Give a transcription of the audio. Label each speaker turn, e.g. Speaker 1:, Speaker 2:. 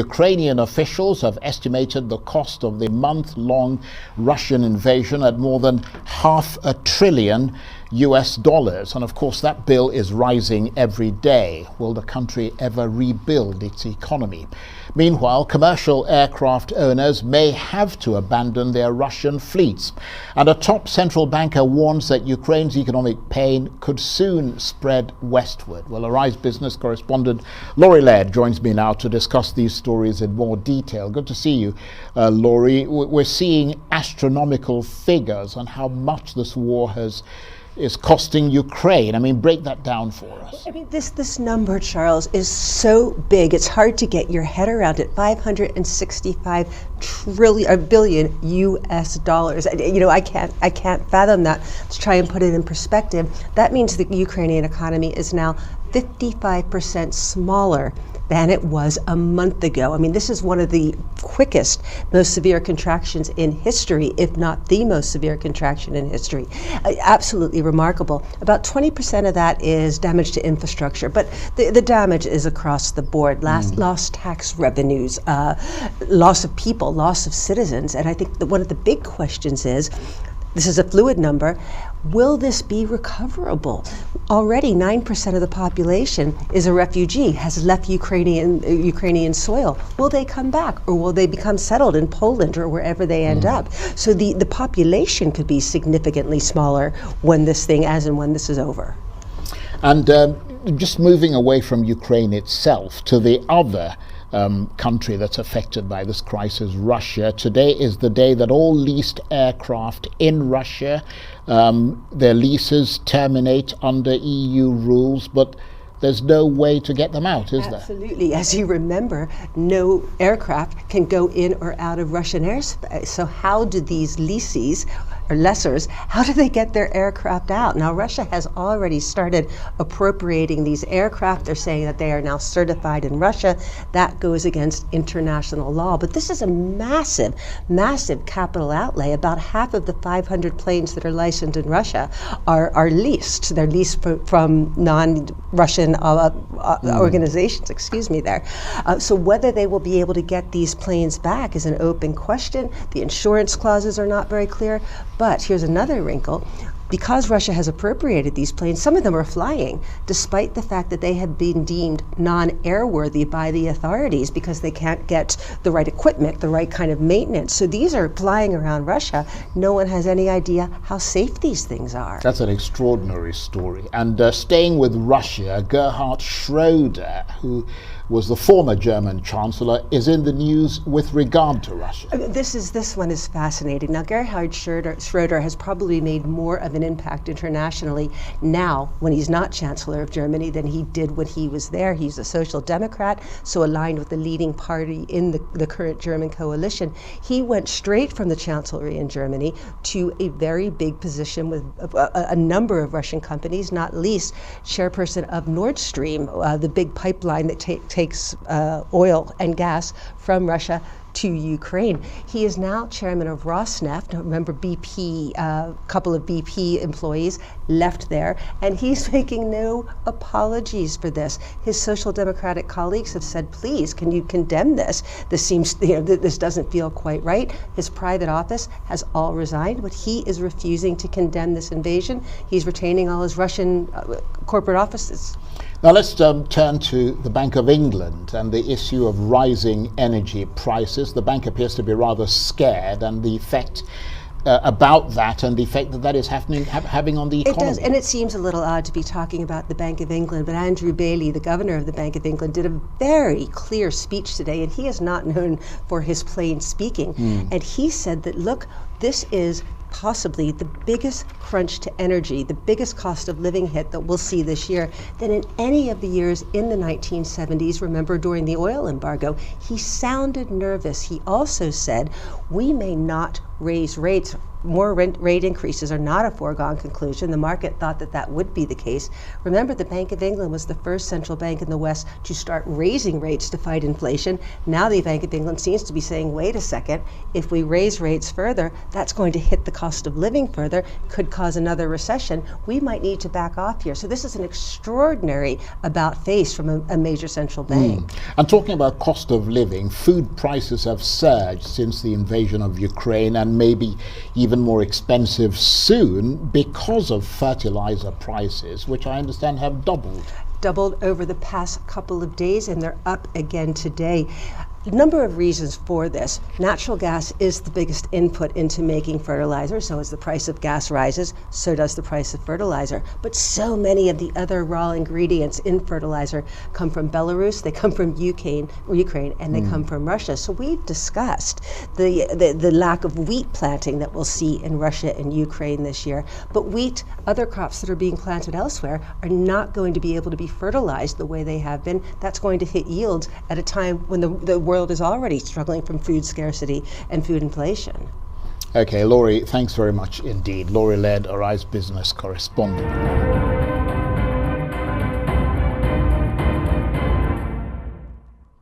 Speaker 1: Ukrainian officials have estimated the cost of the month-long Russian invasion at more than $500 billion. And of course, that bill is rising every day. Will the country ever rebuild its economy? Meanwhile, commercial aircraft owners may have to abandon their Russian fleets. And a top central banker warns that Ukraine's economic pain could soon spread westward. Well, Arise business correspondent Laurie Laird joins me now to discuss these stories in more detail. Good to see you, Laurie. We're seeing astronomical figures on how much this war is costing Ukraine. I mean, break that down for us.
Speaker 2: I mean, this number, Charles, is so big. It's hard to get your head around it. $565 billion US dollars. You know, I can't fathom that. Let's try and put it in perspective. That means the Ukrainian economy is now 55% smaller than it was a month ago. I mean, this is one of the quickest, most severe contractions in history, if not the most severe contraction in history. Absolutely remarkable. About 20% of that is damage to infrastructure, but the damage is across the board. Lost tax revenues, loss of people, loss of citizens. And I think that one of the big questions is, this is a fluid number, will this be recoverable? Already 9% of the population is a refugee, has left Ukrainian soil. Will they come back, or will they become settled in Poland or wherever they end up? So the population could be significantly smaller when this is over.
Speaker 1: And just moving away from Ukraine itself to the other country that's affected by this crisis, Russia. Today is the day that all leased aircraft in Russia, their leases terminate under EU rules, but there's no way to get them out, is there?
Speaker 2: Absolutely. As you remember, no aircraft can go in or out of Russian airspace. So how do these lessees or lessors, how do they get their aircraft out? Now, Russia has already started appropriating these aircraft. They're saying that they are now certified in Russia. That goes against international law. But this is a massive, massive capital outlay. About half of the 500 planes that are licensed in Russia are leased. They're leased from non-Russian organizations, So whether they will be able to get these planes back is an open question. The insurance clauses are not very clear. But here's another wrinkle. Because Russia has appropriated these planes, some of them are flying, despite the fact that they have been deemed non-airworthy by the authorities because they can't get the right equipment, the right kind of maintenance. So these are flying around Russia. No one has any idea how safe these things are.
Speaker 1: That's an extraordinary story. And staying with Russia, Gerhard Schröder, who was the former German Chancellor, is in the news with regard to Russia.
Speaker 2: This one is fascinating. Now, Gerhard Schröder has probably made more of an impact internationally now when he's not Chancellor of Germany than he did when he was there. He's a social democrat, so aligned with the leading party in the current German coalition. He went straight from the Chancellery in Germany to a very big position with a number of Russian companies, not least chairperson of Nord Stream, the big pipeline that takes oil and gas from Russia to Ukraine. He is now chairman of Rosneft. Remember, BP, a couple of BP employees left there, and he's making no apologies for this. His social democratic colleagues have said, please, can you condemn this? This seems, this doesn't feel quite right. His private office has all resigned, but he is refusing to condemn this invasion. He's retaining all his Russian corporate offices.
Speaker 1: Now let's turn to the Bank of England and the issue of rising energy prices. The bank appears to be rather scared, and the effect about that and the effect that is having on the economy.
Speaker 2: It does, and it seems a little odd to be talking about the Bank of England, but Andrew Bailey, the governor of the Bank of England, did a very clear speech today, and he is not known for his plain speaking. And he said that, look, this is possibly the biggest crunch to energy, the biggest cost of living hit that we'll see this year than in any of the years in the 1970s. Remember, during the oil embargo, he sounded nervous. He also said, we may not raise rates more rate increases are not a foregone conclusion. The market thought that that would be the case. Remember, the Bank of England was the first central bank in the West to start raising rates to fight inflation. Now the Bank of England seems to be saying, wait a second, if we raise rates further, that's going to hit the cost of living further, could cause another recession. We might need to back off here. So this is an extraordinary about face from a major central bank.
Speaker 1: And talking about cost of living, food prices have surged since the invasion of Ukraine, and maybe even more expensive soon because of fertilizer prices, which I understand have doubled
Speaker 2: over the past couple of days, and they're up again today. A number of reasons for this. Natural gas is the biggest input into making fertilizer, so as the price of gas rises, so does the price of fertilizer. But so many of the other raw ingredients in fertilizer come from Belarus, they come from Ukraine, and they come from Russia. So we've discussed the lack of wheat planting that we'll see in Russia and Ukraine this year. But wheat, other crops that are being planted elsewhere, are not going to be able to be fertilized the way they have been. That's going to hit yields at a time when the world is already struggling from food scarcity and food inflation.
Speaker 1: Okay, Laurie, thanks very much indeed. Laurie Laird, Arise Business Correspondent.